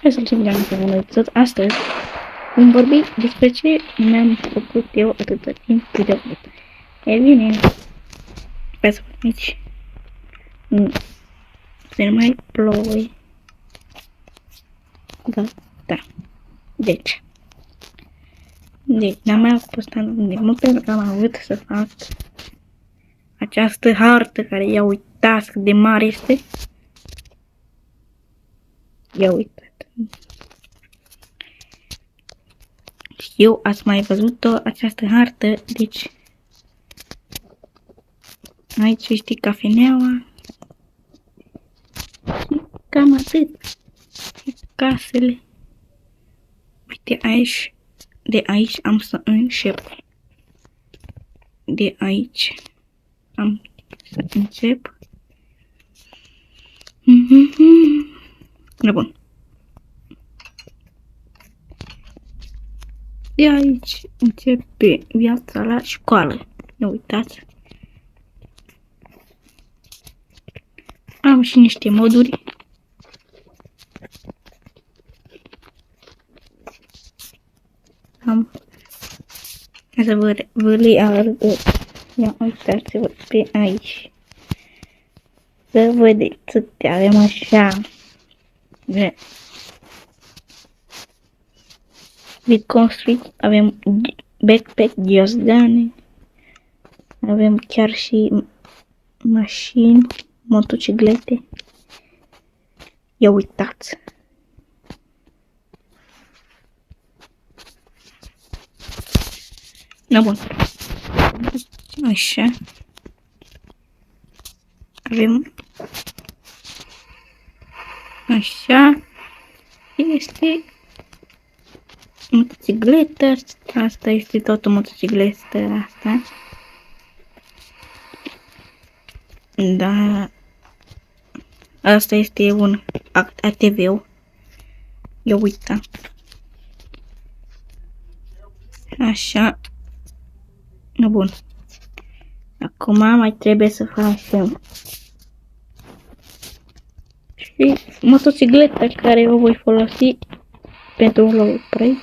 Hai să zicem împreună. Astăzi vom vorbi despre ce mi-am făcut eu atâta timp video. E bine, hai să vedem aici. Să nu mai plouă. Gata. Deci, n-am mai postat mult pentru că am avut să fac această hartă care, ia uitați cât de mare este. Ia uitați. Eu ați mai văzut-o această hartă, deci aici știi cafeneaua și cam atât. Și casele. Uite aici, de aici am să încep. De aici am să încep. Bun. De aici începe viața la școală. Nu uitați. Am și niște moduri. Hai să vă le arăt. Ia uitați-vă pe aici. Să vedeți, avem așa. Vid construit, avem backpack, ghiozdană, avem chiar și mașini, motociclete. Ia uitați! Da, bun. Așa. Avem așa. Este motocicletă. Asta este tot o motocicletă asta. Da. Asta este un ATV-ul. Eu uita. Așa. Bun. Acum mai trebuie să facem și motocicleta care o voi folosi pentru vlogul 3.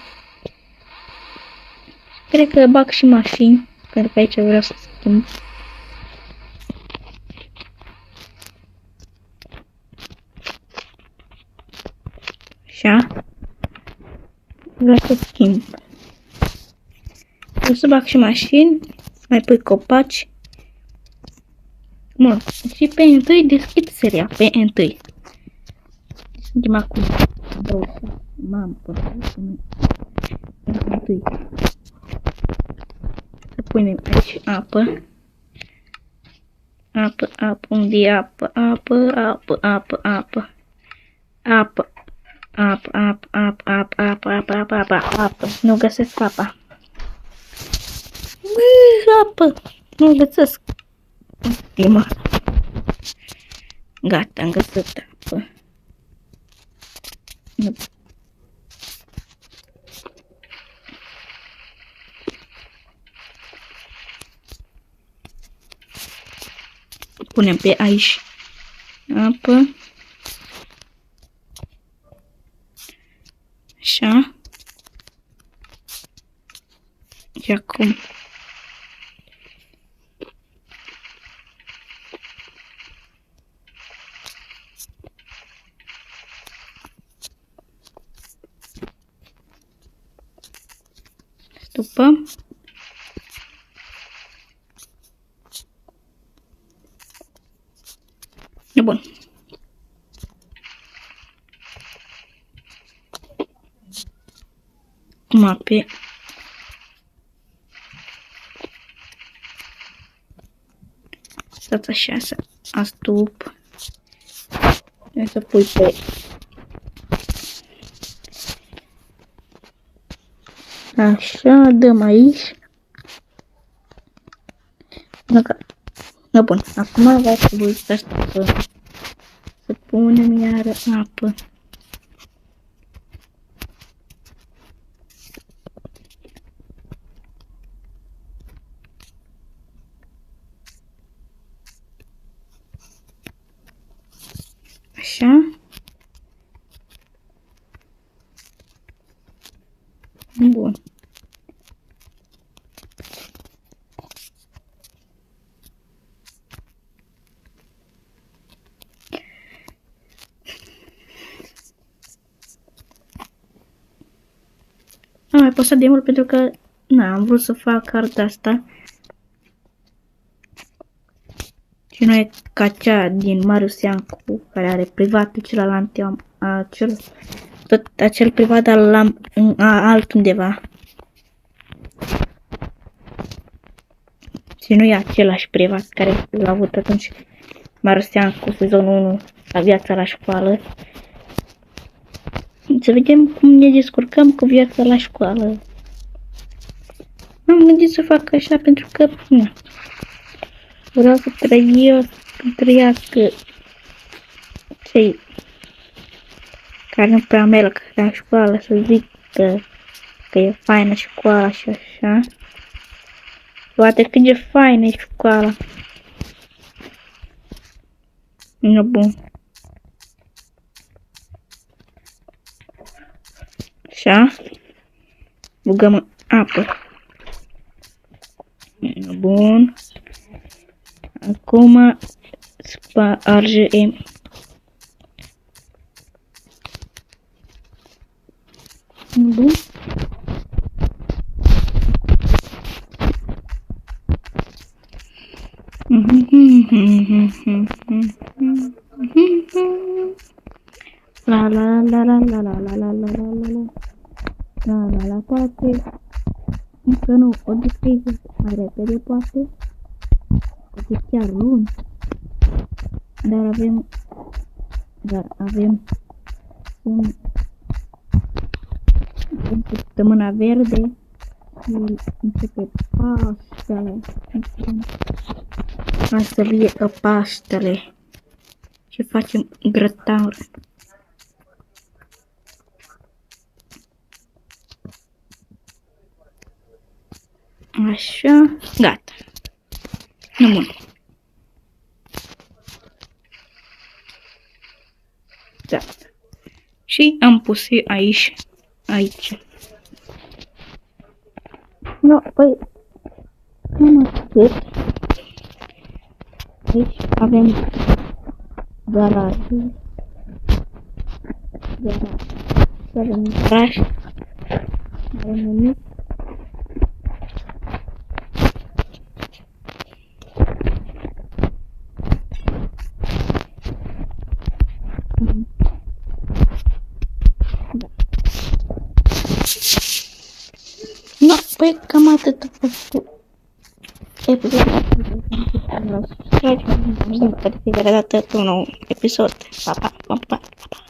Cred că bag și mașini, pentru că aici vreau să schimb. Așa. Vreau să schimb. Vreau să bag și mașini, mai pui copaci. Bun. Și pe întâi deschid seria, pe întâi. Suntem acum. Mamă, întâi. Să punem aici apă. Apă, unde e apă? Apă. Nu găsesc apa. Apă. Nu găsesc. Stima. Gata, am găsit apă. Punem pe aici apă. Așa. Și acum stupăm. Bun. Acum pe stați așa să astup. Să pui pe așa, dăm aici. Da, bun, acum va trebui să punem iară apă. Așa. Bun. Am mai postat de mult pentru că am vrut să fac cartea asta. Și nu e ca cea din Marius Iancu, care are privat pe celălalt, tot acel privat, dar l-am altundeva. Și nu e același privat care l-a avut atunci Marius Iancu, sezonul 1, la viața la școală. Să vedem cum ne descurcăm cu viața la școală. Am gândit să fac așa pentru că vreau să trăiască cei care nu prea merg la școală, să zic că e faină școala și așa. Poate cât e faină e școala. Nu bun. Așa. Bugăm în apă. Bun. Acum spargem. Bun. La la la la la la la la la la la poate. Încă nu, o descrie mai repede poate. Poate chiar luni. Dar avem în săptămâna verde și începe Paștele. Hai să fie Paștele și facem grătar. Așa, gata. Nu bun. Gata. Și am pus aici. No, păi, cam atât. Aici avem garajul. Avem garaj. Avem nimic. No, păi cam atât a fost episodul. De fiecare dată un nou episod. Pa, pa, pa, pa, pa.